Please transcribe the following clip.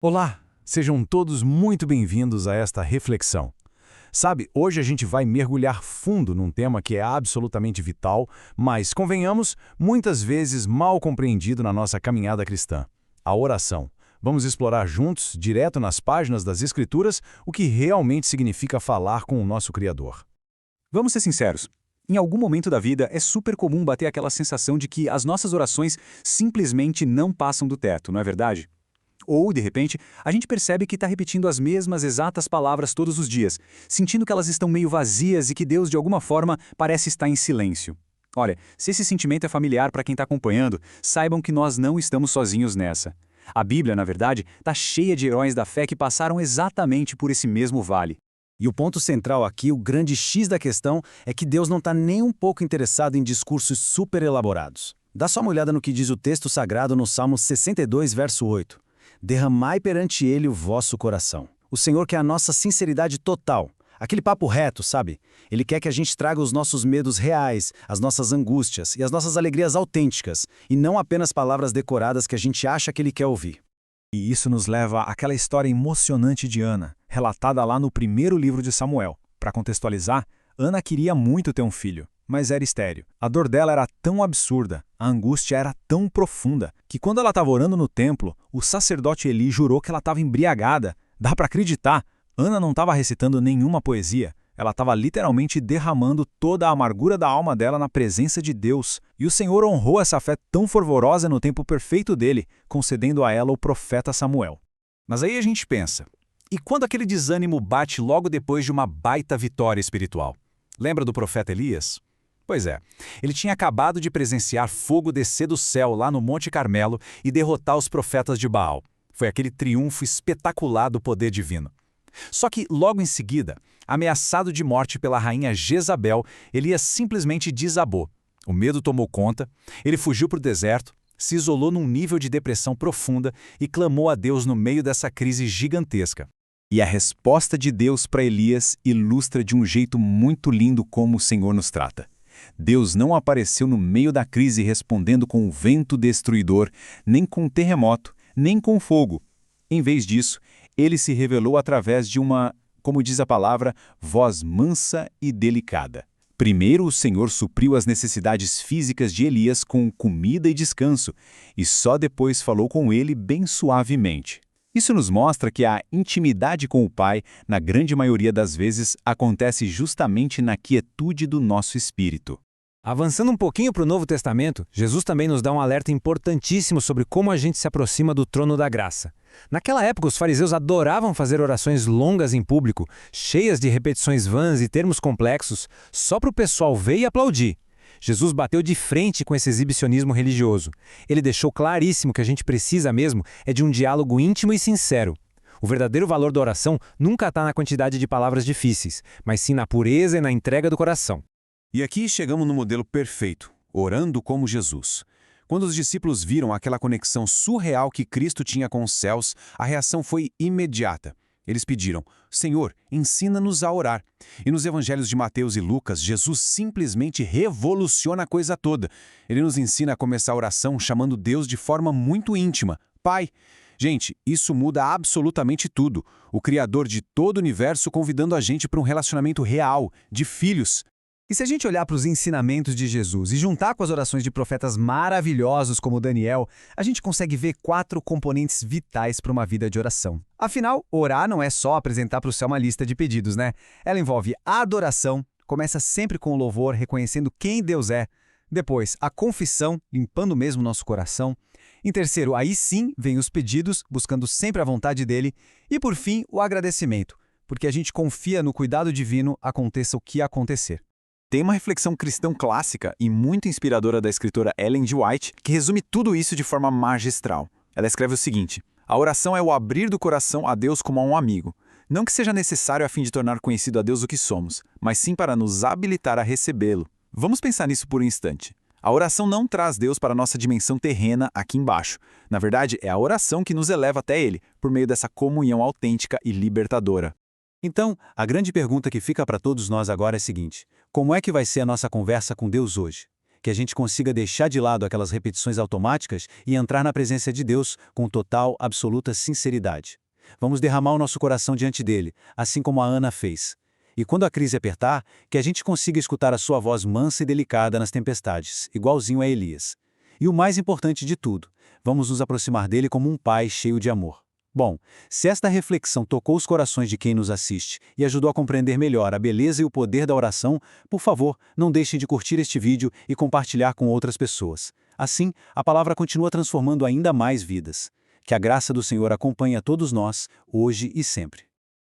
Olá, sejam todos muito bem-vindos a esta reflexão. Sabe, hoje a gente vai mergulhar fundo num tema que é absolutamente vital, mas, convenhamos, muitas vezes mal compreendido na nossa caminhada cristã: a oração. Vamos explorar juntos, direto nas páginas das Escrituras, o que realmente significa falar com o nosso Criador. Vamos ser sinceros. Em algum momento da vida é super comum bater aquela sensação de que as nossas orações simplesmente não passam do teto, não é verdade? Ou, de repente, a gente percebe que está repetindo as mesmas exatas palavras todos os dias, sentindo que elas estão meio vazias e que Deus, de alguma forma, parece estar em silêncio. Olha, se esse sentimento é familiar para quem está acompanhando, saibam que nós não estamos sozinhos nessa. A Bíblia, na verdade, está cheia de heróis da fé que passaram exatamente por esse mesmo vale. E o ponto central aqui, o grande X da questão, é que Deus não está nem um pouco interessado em discursos super elaborados. Dá só uma olhada no que diz o texto sagrado no Salmo 62, verso 8. Derramai perante ele o vosso coração. O Senhor quer a nossa sinceridade total. Aquele papo reto, sabe? Ele quer que a gente traga os nossos medos reais, as nossas angústias e as nossas alegrias autênticas, e não apenas palavras decoradas que a gente acha que ele quer ouvir. E isso nos leva àquela história emocionante de Ana, relatada lá no primeiro livro de Samuel. Para contextualizar, Ana queria muito ter um filho, mas era estéril. A dor dela era tão absurda, a angústia era tão profunda, que quando ela estava orando no templo, o sacerdote Eli jurou que ela estava embriagada. Dá para acreditar? Ana não estava recitando nenhuma poesia. Ela estava literalmente derramando toda a amargura da alma dela na presença de Deus. E o Senhor honrou essa fé tão fervorosa no tempo perfeito dele, concedendo a ela o profeta Samuel. Mas aí a gente pensa, e quando aquele desânimo bate logo depois de uma baita vitória espiritual? Lembra do profeta Elias? Pois é, ele tinha acabado de presenciar fogo descer do céu lá no Monte Carmelo e derrotar os profetas de Baal. Foi aquele triunfo espetacular do poder divino. Só que, logo em seguida, ameaçado de morte pela rainha Jezabel, Elias simplesmente desabou. O medo tomou conta, ele fugiu para o deserto, se isolou num nível de depressão profunda e clamou a Deus no meio dessa crise gigantesca. E a resposta de Deus para Elias ilustra de um jeito muito lindo como o Senhor nos trata. Deus não apareceu no meio da crise respondendo com um vento destruidor, nem com um terremoto, nem com fogo. Em vez disso, ele se revelou através de uma, como diz a palavra, voz mansa e delicada. Primeiro, o Senhor supriu as necessidades físicas de Elias com comida e descanso, e só depois falou com ele bem suavemente. Isso nos mostra que a intimidade com o Pai, na grande maioria das vezes, acontece justamente na quietude do nosso espírito. Avançando um pouquinho para o Novo Testamento, Jesus também nos dá um alerta importantíssimo sobre como a gente se aproxima do trono da graça. Naquela época, os fariseus adoravam fazer orações longas em público, cheias de repetições vãs e termos complexos, só para o pessoal ver e aplaudir. Jesus bateu de frente com esse exibicionismo religioso. Ele deixou claríssimo que a gente precisa mesmo é de um diálogo íntimo e sincero. O verdadeiro valor da oração nunca está na quantidade de palavras difíceis, mas sim na pureza e na entrega do coração. E aqui chegamos no modelo perfeito, orando como Jesus. Quando os discípulos viram aquela conexão surreal que Cristo tinha com os céus, a reação foi imediata. Eles pediram: Senhor, ensina-nos a orar. E nos evangelhos de Mateus e Lucas, Jesus simplesmente revoluciona a coisa toda. Ele nos ensina a começar a oração chamando Deus de forma muito íntima: Pai. Gente, isso muda absolutamente tudo. O Criador de todo o universo convidando a gente para um relacionamento real, de filhos. E se a gente olhar para os ensinamentos de Jesus e juntar com as orações de profetas maravilhosos como Daniel, a gente consegue ver 4 componentes vitais para uma vida de oração. Afinal, orar não é só apresentar para o céu uma lista de pedidos, né? Ela envolve a adoração, começa sempre com o louvor, reconhecendo quem Deus é. Depois, a confissão, limpando mesmo nosso coração. Em terceiro, aí sim, vem os pedidos, buscando sempre a vontade dele. E por fim, o agradecimento, porque a gente confia no cuidado divino, aconteça o que acontecer. Tem uma reflexão cristã clássica e muito inspiradora da escritora Ellen G. White que resume tudo isso de forma magistral. Ela escreve o seguinte: a oração é o abrir do coração a Deus como a um amigo. Não que seja necessário a fim de tornar conhecido a Deus o que somos, mas sim para nos habilitar a recebê-lo. Vamos pensar nisso por um instante. A oração não traz Deus para a nossa dimensão terrena aqui embaixo. Na verdade, é a oração que nos eleva até Ele, por meio dessa comunhão autêntica e libertadora. Então, a grande pergunta que fica para todos nós agora é a seguinte: como é que vai ser a nossa conversa com Deus hoje? que a gente consiga deixar de lado aquelas repetições automáticas e entrar na presença de Deus com total, absoluta sinceridade. Vamos derramar o nosso coração diante dele, assim como a Ana fez. E quando a crise apertar, que a gente consiga escutar a sua voz mansa e delicada nas tempestades, igualzinho a Elias. E o mais importante de tudo, vamos nos aproximar dele como um pai cheio de amor. Bom, se esta reflexão tocou os corações de quem nos assiste e ajudou a compreender melhor a beleza e o poder da oração, por favor, não deixem de curtir este vídeo e compartilhar com outras pessoas. Assim, a palavra continua transformando ainda mais vidas. Que a graça do Senhor acompanhe a todos nós, hoje e sempre.